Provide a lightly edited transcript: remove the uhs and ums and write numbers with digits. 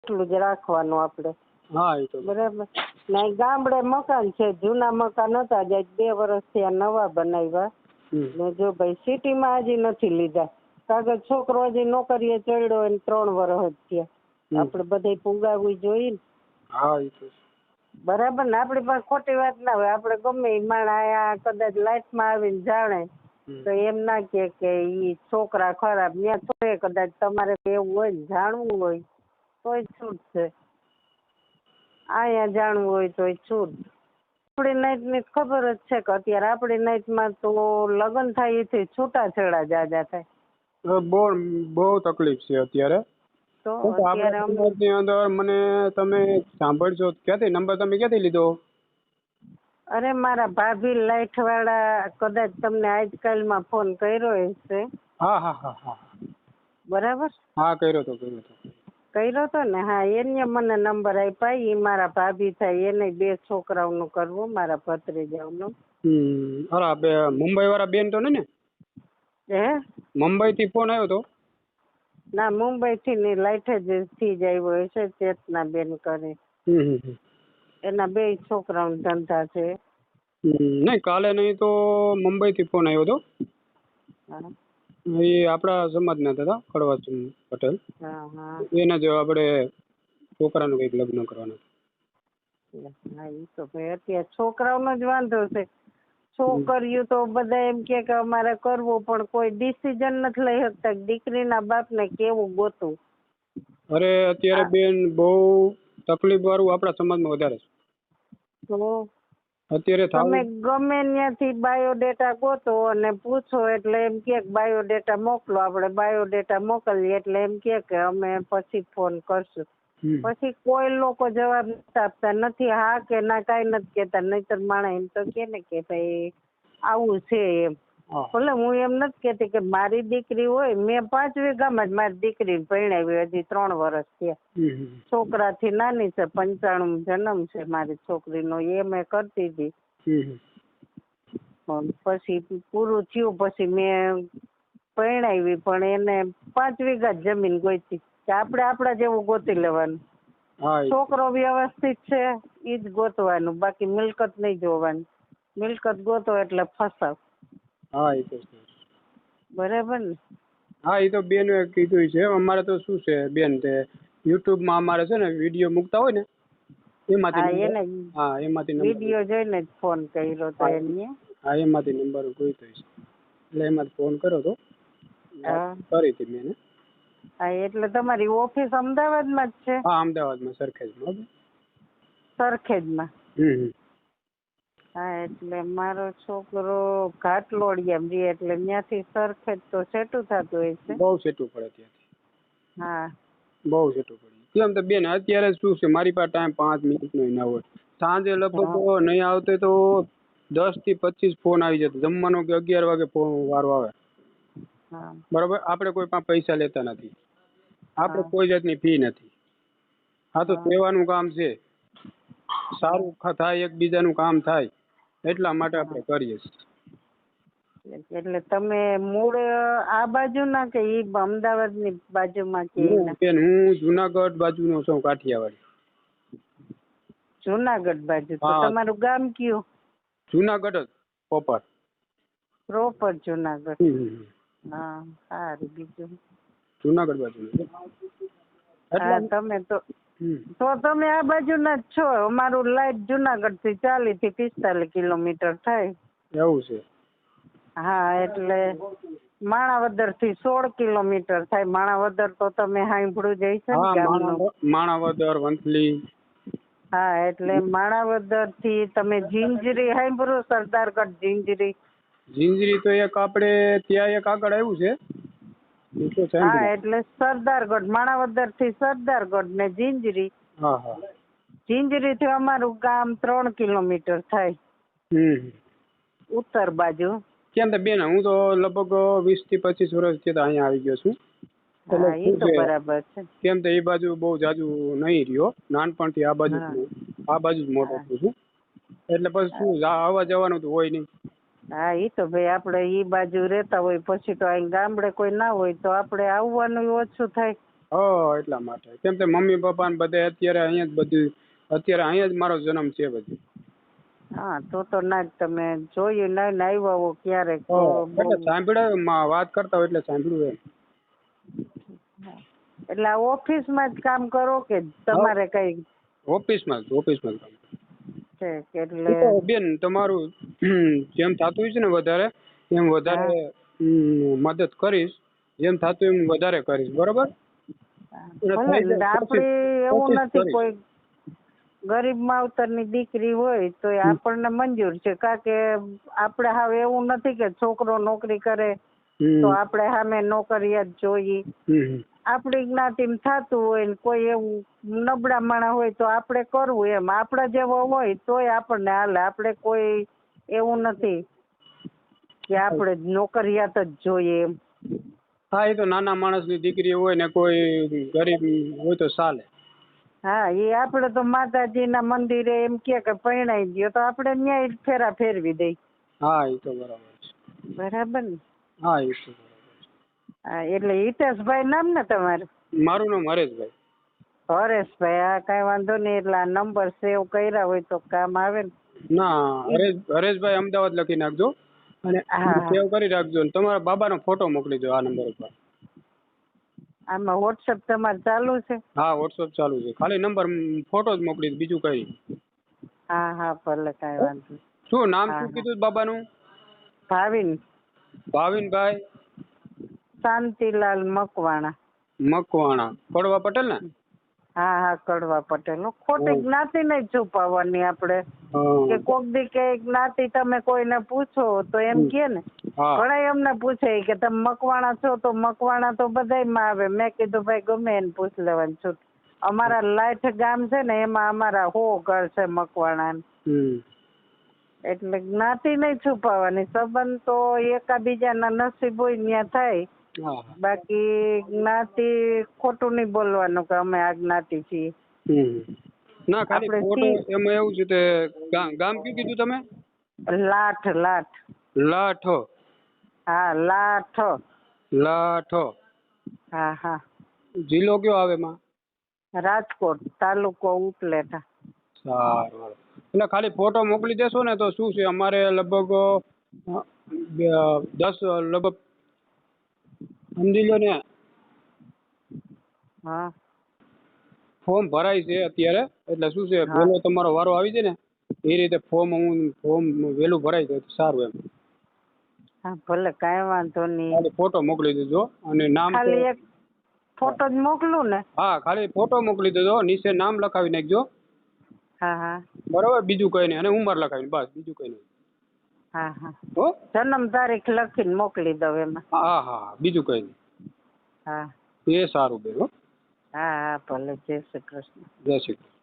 એટલું જ રાખવાનું આપણે. હા એ તો બરાબર. ને ગામડે મકાન છે, જૂના મકાન હતા, જે 2 વર્ષથી આ નવા બનાવ્યા. ને જો ભાઈ સિટીમાં હજી નથી લીધા, કાગળ છોકરો હજી નોકરીએ ચડ્યો હોય ને 3 વર્ષ જ થયા. આપણે બધે પુગાવવું જોઈએ ને. હા એ તો બરાબર ને. આપણી પાસે ખોટી વાત ના હોય. આપણે ગમે એ માણસ કદાચ લાઈફમાં આવીને જાણે તો એમ ના કે ઈ છોકરા ખરાબ. ત્યાં તો કદાચ તમારે એવું હોય ને જાણવું હોય તોય છૂટ છે, અહીંયા જાણવું હોય તોય છૂટ. આપણી નાઈટની ખબર જ છે કે અત્યારે આપણી નાઈટમાં તો લગ્ન થાય એથી છૂટાછેડા જાજા થાય. બહુ તકલીફ છે અત્યારે. તો અત્યારે અંદર મને તમે સાંભળજો, ક્યાંથી નંબર તમે ક્યાંથી લીધો? અરે મારા ભાભી લાઈટ વાળા કદાચ તમને આજકાલમાં ફોન કર્યો હશે. હા હા હા હા બરાબર. હા કર્યો તો ને. હા, એને મને નંબર આપ્યા. એ મારા ભાભી થાય, એને 2 છોકરાઓનું કરવું, મારા ભત્રીજાઓનું. મુંબઈ વાળા બેન તો ને? હે, મુંબઈ થી ફોન આવ્યો તો? ના, મુંબઈ થી ની લાઈટ જ થી જ આવ્યો હશે, ચેતના બેન કરે. એના 2 છોકરાઓના ધંધા છે. નહીં, કાલે નહીં તો મુંબઈ થી ફોન આવ્યો હતો. એ આપણા સમાજના હતા, કડવા પટેલ. એના જો આપણે છોકરાનું કંઈક લગ્ન કરવાનું. હા, એ તો ભાઈ અત્યારે છોકરાઓનો જ વાંધો છે. છોકરીઓ તો બધા એમ કે અમારે કરવું, પણ કોઈ ડિસિઝન નથી લઈ શકતા દીકરીના બાપને કેવું ગોતું. અરે અત્યારે બેન બહુ તકલીફ વાળું આપણા સમાજમાં વધારે છે. તો અત્યારે તમે ગમે ત્યાંથી બાયોડેટા ગોતો અને પૂછો એટલે એમ કે બાયોડેટા મોકલો. આપણે બાયોડેટા મોકલીએ એટલે એમ કે અમે પછી ફોન કરશું. પછી કોઈ લોકો જવાબ નથી આપતા, નથી હા કે ના કાંઈ નથી કહેતા. નહીંતર માણસ એમ તો કે ને કે ભાઈ આવું છે એમ. ભલે હું એમ નથી કહેતી કે મારી દીકરી હોય, મેં 5 વીઘામાં જ મારી દીકરીને પરણાવી, હજી 3 વર્ષ થયા. છોકરાથી નાની છે, 95 જન્મ છે મારી છોકરીનો. એ મેં કરતી હતી. પછી પૂરું થયું, પછી મેં પરણાવી, પણ એને 5 વીઘા જમીન ગોતી કે આપણે આપણા જેવું ગોતી લેવાનું. છોકરો વ્યવસ્થિત છે એ જ ગોતવાનું, બાકી મિલકત નહીં જોવાની. મિલકત ગોતો એટલે ફસાવ. હા એ તો બરાબર ને. હા એ તો બેન કીધું છે. અમારે તો શું છે બેન, તે યુટ્યુબમાં અમારે છે ને વિડીયો મૂકતા હોય ને એમાંથી વિડીયો જોઈને જ ફોન કર્યો તો એને. હા, એમાંથી નંબર ગોઈતો છે એટલે એમાંથી ફોન કર્યો તો. કરી હતી મેં. હા, એટલે તમારી ઓફિસ અમદાવાદમાં જ છે? હા, અમદાવાદમાં સરખેજમાં. સરખેજમાં. હા, એટલે મારો છોકરો ઘાટલોડિયામાં રહે, એટલે ત્યાંથી સરખેજ તો સેટું થતું હોય છે. બહુ સેટું પડે ત્યાંથી. હા, બહુ સેટું પડે. કેમ તો બેન અત્યારે શું છે, મારી પાસે ટાઈમ 5 મિનિટનો ના હોય. સાંજે લગભગ નહીં આવતે તો 10 થી 25 ફોન આવી જતો. જમવાનો કે 11 વાગે ફોન વારો આવે. બરોબર. આપણે કોઈ પાસે પૈસા લેતા નથી, આપણે કોઈ જાતની ફી નથી. હા, તો સેવાનું કામ છે, સારું થાય, એકબીજાનું કામ થાય એટલા માટે આપણે કરીએ છીએ. એટલે તમે મૂળ આ બાજુના કે ઈ અમદાવાદની બાજુમાં કે? હું જુનાગઢ બાજુનો છું, કાઠિયાવાડી. જુનાગઢ બાજુ. તો તમારું ગામ કયું? જુનાગઢ જ પ્રોપર જુનાગઢ. હા, સારું. બીજું જુનાગઢ બાજુ. હા, તમે તો તમે આ બાજુના જ છો. અમારું લાઈટ જુનાગઢ થી 40 થી 45 કિલોમીટર થાય. એવું છે? હા, એટલે માણાવદર થી 16 કિલોમીટર થાય. માણાવદર તો તમે સાંભળ્યું જ હશે ને? માણાવદર, વંથલી. હા, એટલે માણાવદર થી તમે ઝીંઝરી સાંભળ્યું? સરદારગઢ ઝીંઝરી. ઝીંઝરી તો એક આપણે ત્યાં એક આગળ આવ્યું છે. હા, એટલે સરદારગઢ, માણાવદર થી સરદારગઢ ને ઝીંઝરી. ઝીંઝરી થી અમારું ગામ 3 કિલોમીટર થાય ઉત્તર બાજુ. કેમ તો બેન હું તો લગભગ 20 થી 25 વર્ષથી અહીંયા આવી ગયો છું. હા, એ તો બરાબર છે. કેમ તો એ બાજુ બહુ જાજુ નહીં રહ્યો, નાનપણથી આ બાજુ જ મોટો છું. એટલે પછી શું આવવા જવાનું તો હોય નહીં. હા, એ તો ભાઈ આપણે ઈ બાજુ રહેતા હોય પછી તો અહીં ગામડે કોઈ ના હોય તો આપણે આવવાનું ઓછું થાય. એટલા માટે કેમ કે મમ્મી પપ્પા ને બધે અત્યારે અહીંયા જ બધું અત્યારે અહીંયા જ મારો જન્મ છે બધું. હા તો ના જ તમે જોયું ના ને આવ્યા હો ક્યારેક તો એટલે સાંભળ્યા વાત કરતા હોય એટલે સાંભળ્યું એમ. એટલે આ ઓફિસમાં જ કામ કરો કે તમારે કઈ? ઓફિસમાં જ કામ છે કે એટલે બેન તમારું જેમ થતું હોય છે ને વધારે એમ વધારે મદદ કરીશ, જેમ થતું એમ વધારે કરીશ, બરોબર? આપડે એવું નથી કોઈ ગરીબ માવતરની દીકરી હોય તો આપણને મંજૂર છે, કારણ કે આપણે હવે એવું નથી કે છોકરો નોકરી કરે તો આપણે સામે નોકરિયાત જોઈએ. આપણી જ્ઞાતિમાં થતું હોય ને કોઈ એવું નબળા માણસ હોય તો આપણે કરવું એમ, આપણા જેવો હોય તોય આપણને હાલે. આપણે કોઈ એવું નથી કે આપણે નોકરિયાત જ જોઈએ એમ. હા, એ તો નાના માણસની દીકરી હોય ને કોઈ ગરીબ હોય તો ચાલે. હા, એ આપણે તો માતાજીના મંદિરે એમ કે પરણાઈ ગયો તો આપણે ન્યાય ફેરા ફેરવી દઈ. હા, એ તો બરાબર છે. બરાબર ને? હા, એ તો બરાબર. હા, એટલે હિતેશભાઈ નામ ને તમારું? મારું નામ હરેશભાઈ. હરેશભાઈ, હા કાંઈ વાંધો નહીં. એટલે આ નંબર સેવ કર્યા હોય તો કામ આવે ને. ના, હરેશભાઈ અમદાવાદ લખી નાખજો અને સેવ કરી રાખજો. તમારા બાબાનો ફોટો મોકલી દો આ નંબર ઉપર. આમાં વોટ્સઅપ તમારે ચાલુ છે? હા, વોટ્સઅપ ચાલુ છે. ખાલી નંબર ફોટો જ મોકલી દો, બીજું કઈ. હા, ભલે, કાંઈ વાંધો. શું નામ શું કીધું બાબાનું? ભાવિન. ભાવિનભાઈ શાંતિલાલ મકવાણા. મકવાણા, કડવા પટેલ ને? હા, કડવા પટેલ. ખોટી જ્ઞાતિ નહીં છુપાવવાની આપણે, કે કોક દી કે જ્ઞાતિ તમે કોઈને પૂછો તો એમ કે ને ઘણા એમને પૂછે કે તમે મકવાણા છો તો મકવાણા તો બધાયમાં આવે. મેં કીધું ભાઈ ગમે એને પૂછ લેવાની છૂટ. અમારા લાઠ ગામ છે ને એમાં અમારા 100 ઘર છે મકવાણા. એટલે જ્ઞાતિ નહીં છુપાવવાની, સંબંધ તો એકાબીજાના નસીબ હોય ત્યાં થાય. બાકી જ્ઞાતિ ખોટું નહીં બોલવાનું કે અમે આ જ્ઞાતિ છીએ. ના, ખાલી ફોટો એમાં એવું છે તે ગામ કયું કીધું તમે? લાઠ. લાઠ. હા, લાઠ. હા. જિલ્લો કયો આવે માં? રાજકોટ, તાલુકો ઉપલેટા. સારું. એટલે ખાલી ફોટો મોકલી દેશો ને તો શું છે અમારે લગભગ 10 લગભગ સમજી લો ને. હા, ફોર્મ ભરાય છે અત્યારે, એટલે શું છે વહેલો તમારો વારો આવી જાય ને એ રીતે ફોર્મ વહેલું ભરાય છે. સારું એમ. હા, ભલે, કાંઈ વાંધો નહીં. ખાલી ફોટો મોકલી દેજો અને નામ ખાલી એક ફોટો જ મોકલું ને? હા, ખાલી ફોટો મોકલી દેજો, નીચે નામ લખાવી નાખજો. હા. બરાબર, બીજું કઈ નહીં, અને ઉંમર લખાવી, બસ બીજું કઈ નહીં. હા. જન્મ તારીખ લખીને મોકલી દઉં એમાં. હા, બીજું કઈ નહીં. હા, એ સારું બેન. હા, ભલે. જય શ્રી કૃષ્ણ. જય શ્રી કૃષ્ણ.